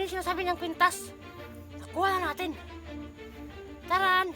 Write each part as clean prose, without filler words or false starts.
yung sinasabi niyang kwintas. Nakuha na natin. Taran!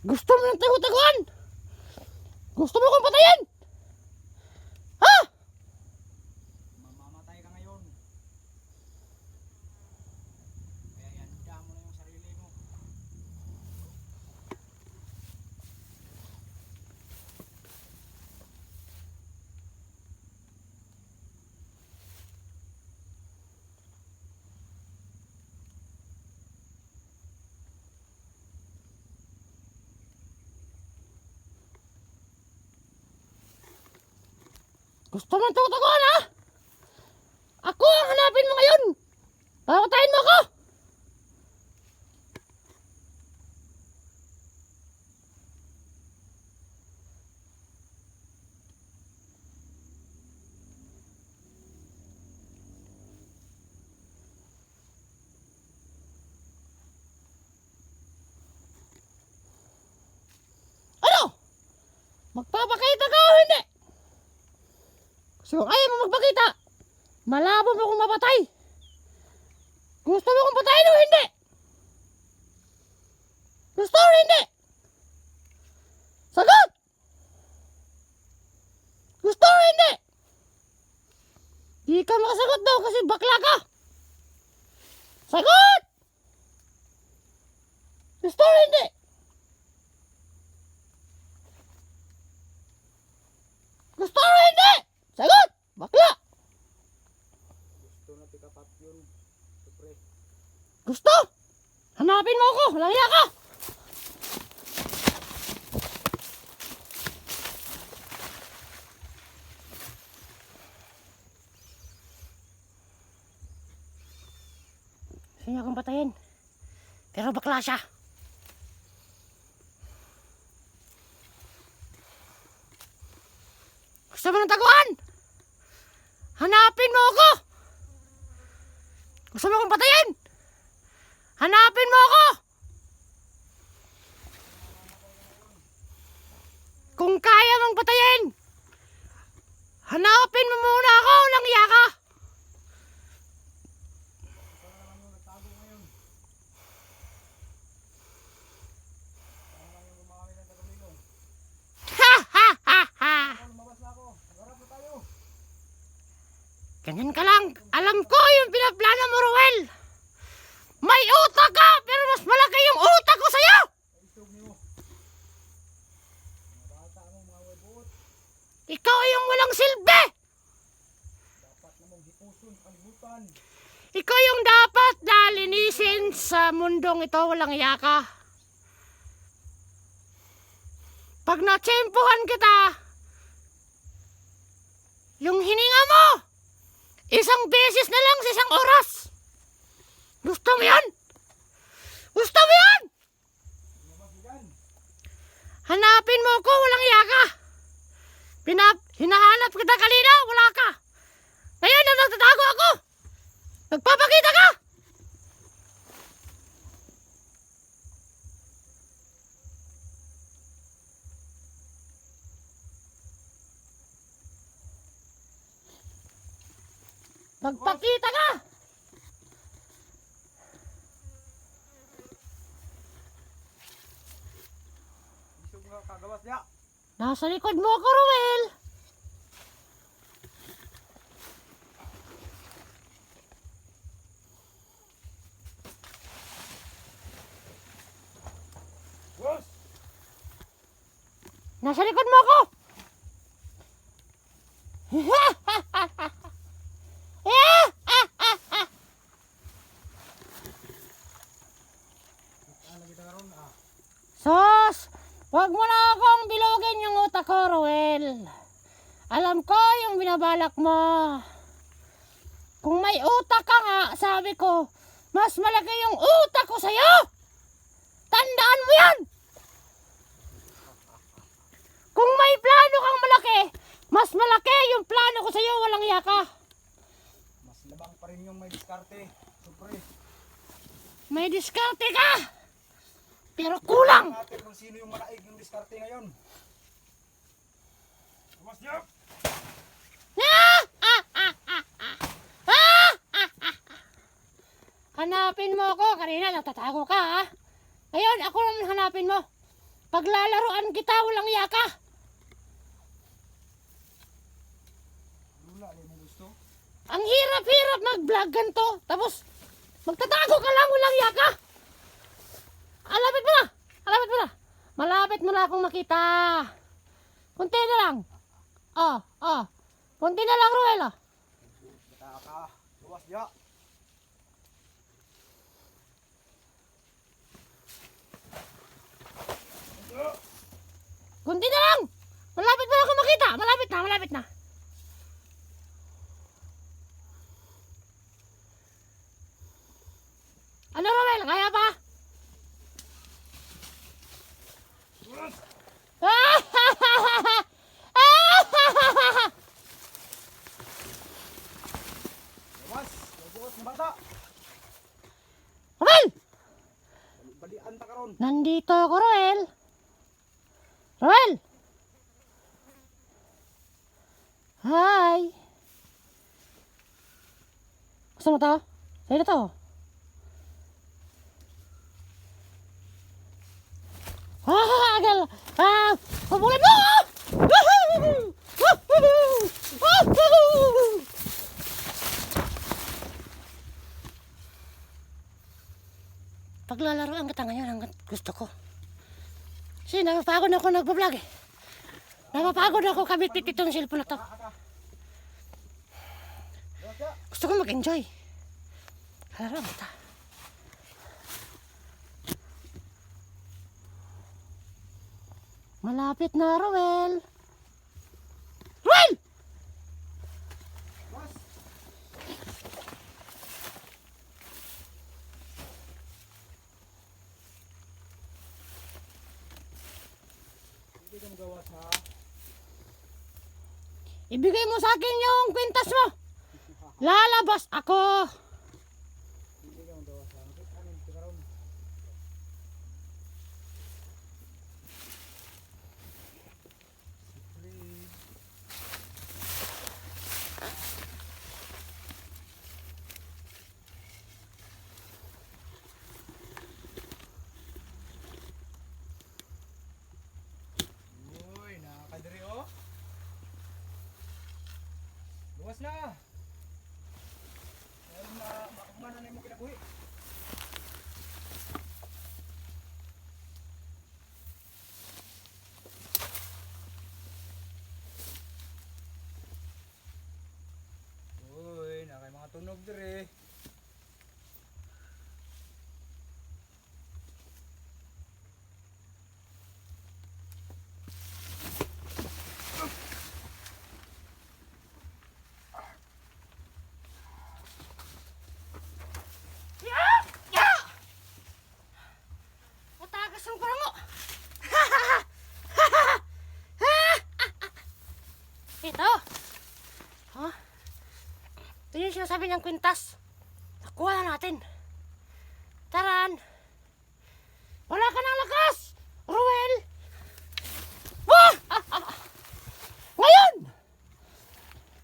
Gusto mo ng tago-taguan? Gusto mo kong patayin? Ha? Mamamatay ka ngayon. Kaya ihanda mo na yung sarili mo. Gusto mo ng tago-taguan, ha? Ako ang hanapin mo ngayon. Papatayin mo ako. Ano? Magpapakita ka o hindi? So, ayaw mo magpakita. Malabo mo kung mapatay. Gusto mo kong patayin o hindi? Gusto o hindi? Sagot! Gusto o hindi? Di ka makasagot daw kasi bakla ka. Sagot! Gusto o hindi? Gusto o hindi? Sagot! Bakla! Gusto na tikapat yun. Siyempre. Gusto? Hanapin mo ako! Langya ka! Gusto niya akong patayin. Pero bakla siya. Gusto mo ng taguan? Hanapin mo ako! Gusto mo akong patayin? Hanapin mo ako! Kung kaya mong patayin, hanapin mo muna ako, langya ka! Ganyan ka lang. Alam ko yung pinaplano mo, Ruel. May utak ka, pero mas malaki yung utak ko sa'yo. Isog niyo. Mga bata mo, mga webot. Ikaw yung walang silbi. Dapat namang hipuson ang butan. Ikaw yung dapat na linisin sa mundong ito, walang yaka. Pag natsempuhan kita, yung hininga mo, isang beses na lang sa isang oras. Gusto mo yan? Gusto mo yan? Hanapin mo ko, walang yaka. Hinahanap kita kanina, wala ka. Ngayon na nagtatago ako. Nagpapakita ka. Magpakita ka! Isog nga kagawas niya. Nasa likod mo ako, Ruel. Boss! Nasa likod mo ako. Sos, wag mo na akong bilogin yung utak ko, Ruel. Alam ko yung binabalak mo. Kung may utak ka nga, sabi ko, mas malaki yung utak ko sa'yo. Tandaan mo yan. Kung may plano kang malaki, mas malaki yung plano ko sa'yo, walang yaka. pa rin yung may diskarte. Siyempre, May diskarte ka! Pero kulang! natin kung sino yung malaig yung diskarte ngayon. Luwas niya! Hanapin mo ako. Kanina natatago ka ha. Ngayon ako naman hanapin mo. Paglalaroan kita, walang iya ka. Lula, ano mo gusto? Ang hirap-hirap mag-vlog ganito. Tapos magtatago ka lang, walang iya ka. Alapit mo na. Alapit mo na. Malapit mo na akong makita. Kunti na lang. Kunti na lang, Ruel. Bata ka. Luwas niya! Kunti na lang. Malapit mo na akong makita. Malapit na, malapit na. Ano, Ruel? Kaya pa? Luwas! Luwas ng bata! Ruel! Balian ta karon. Nandito ako, Ruel. Ruel! Hi! Gusto mo to? Sa'yo na to. Agal! Pabulin mo! Woohoo! Woohoo! Woohoo! Paglalaroan kita ngayon ang gusto ko. Kasi napapagod ako nagbablog eh. Napapagod ako kabit-bit itong cellphone na to. Luwas niya! Gusto ko mag-enjoy. Laro kita. Malapit na, Ruel. Ruel! Luwas! Hindi ka magawas ha. Ibigay mo sa akin yung kwintas mo. Lalabas ako. Hindi ka magawas ha. Ano yung karon? Uy, nakakadiri oh. Luwas na. Meron na makumana na mo kinabuhi. Uy, nakay mga tunog dire. Matagas ang kurang mo. Ito. Oh. Ito yung sinasabi niyang kwintas. Nakuha na natin. Taran. Wala ka ng lakas, Ruel. Wah! Ngayon!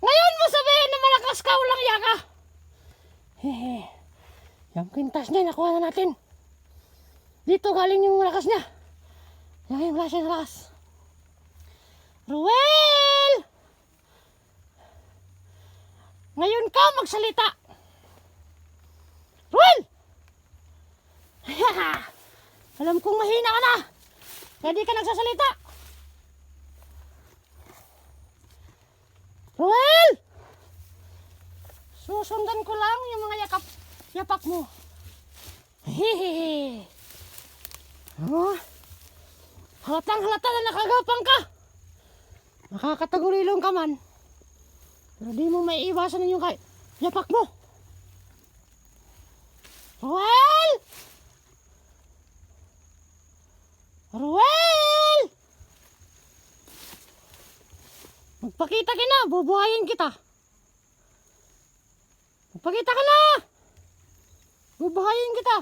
Ngayon mo sabihin na malakas ka, walang iya ka. Hehe. Yung kwintas niya, nakuha na natin. Dito galing yung lakas niya. Ngayon wala siyang lakas. Ruel! Ngayon ka magsalita. Ruel! Alam kong mahina ka na. Kaya di ka nagsasalita. Ruel! Susundan ko lang yung mga yapak mo. Hehehe. Oh, halatang halata na nakagapang ka. Makakatagulilong ka man. Pero di mo maiiwasan yung yapak mo. Ruel! Ruel! Magpakita ka na, bubuhayin kita. Magpakita ka na! Bubahayin kita!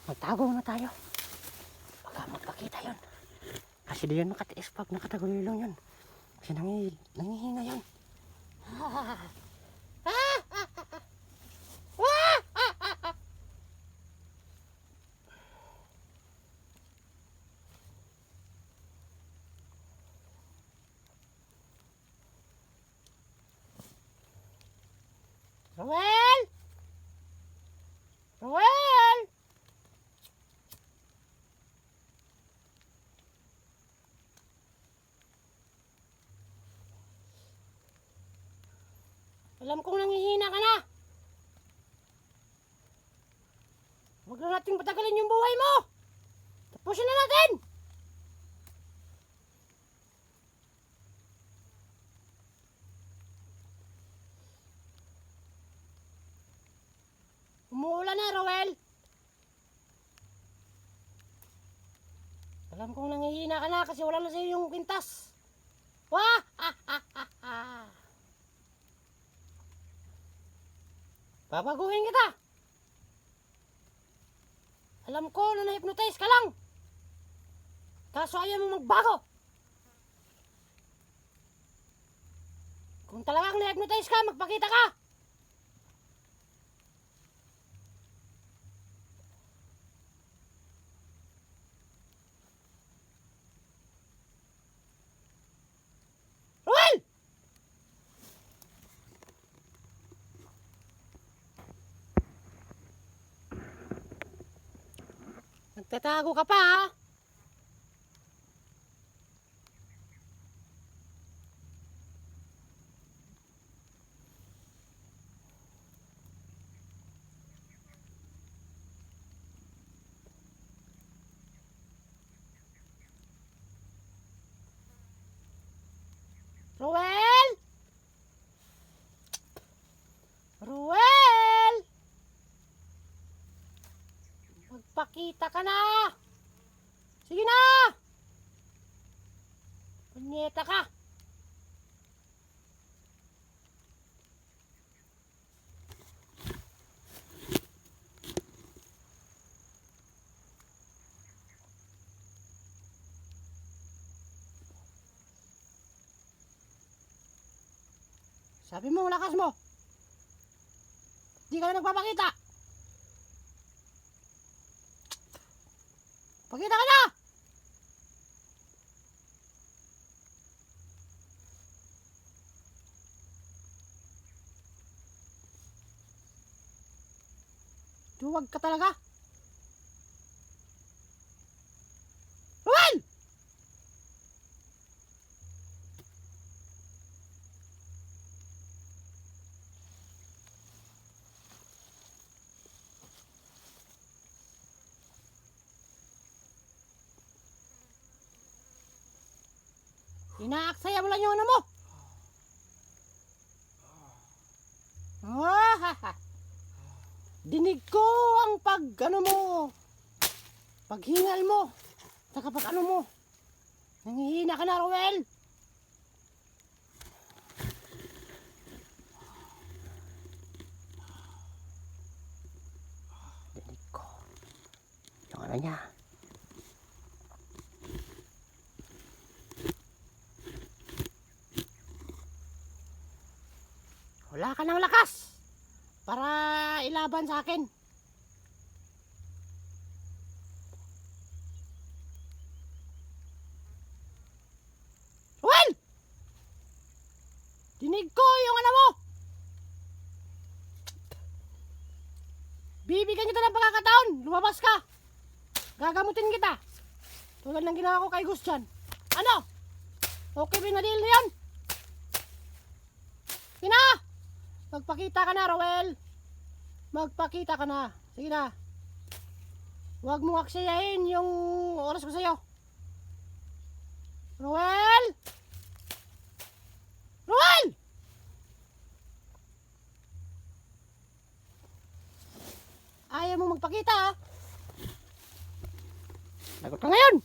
Magtago na tayo. Baka magpakita yun. Kasi di yun makatiis pag nakatagulilong yun. Kasi nangihina yun. Roel! Roel! Alam kong nangihina ka na. Huwag na natin patagalin yung buhay mo. Tapusin na natin. Umuulan na, Roel. Alam kong nangihina ka na kasi wala na sa'yo yung kwintas. Wah! Babaguhin kita. Alam ko na na-hypnotize ka lang. Kaso ayaw mo magbago. Kung talagang na-hypnotize ka, magpakita ka. Roel! Nagtatago ka pa, ha? Roel! Roel! Magpakita ka na! Sige na! Punyeta ka! Sabi mo, lakas mo! Di ka na nagpapakita! Pakita ka na! Duwag ka talaga! Roel! Inaaksaya mo lang yung ano mo! Dinig ko ang ano mo, paghingal mo, saka pag ano mo, nangihina ka na, Roel. Dinig ko yung ano niya. Wala ka ng lakas para ilaban sa akin. Roel! Dinig ko yung ano mo. Bibigyan kita ng pagkakataon. Lumabas ka. Gagamutin kita. Tulad ng ginawa ko kay Gus dyan. Ano? Okay ba na deal na yan? Sina? Magpakita ka na, Roel. Magpakita ka na. Sige na. Huwag mong aksayahin yung oras ko sa'yo. Roel! Roel! Ayaw mo magpakita, ha? Lagot ka ngayon.